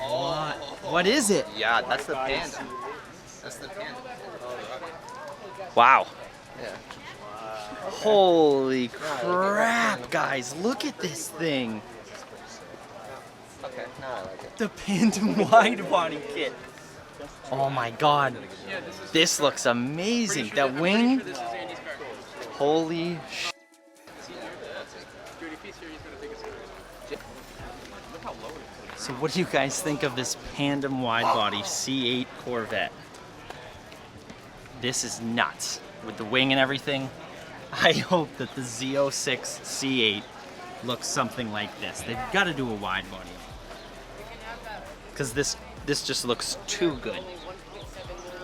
What? What is it? Yeah, that's the Pandem. That's the Pandem. Wow. Yeah. Holy crap, guys. Look at this thing. Okay, now I like it. The Pandem wide body kit. Oh my god. This looks amazing. That wing. Holy sh. So what do you guys think of this Pandem wide body C8 Corvette? This is nuts. With the wing and everything. I hope that the Z06 C8 looks something like this. They've got to do a wide body. Because this just looks too good.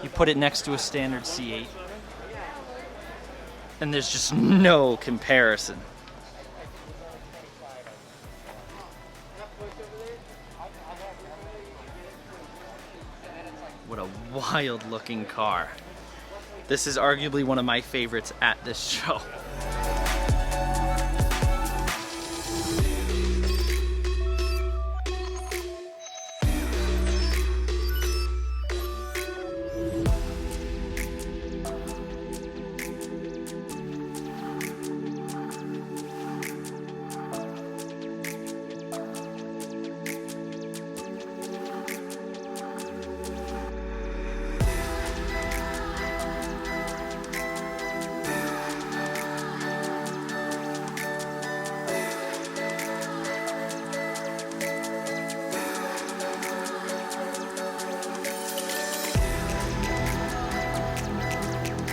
You put it next to a standard C8 and there's just no comparison. What a wild looking car. This is arguably one of my favorites at this show.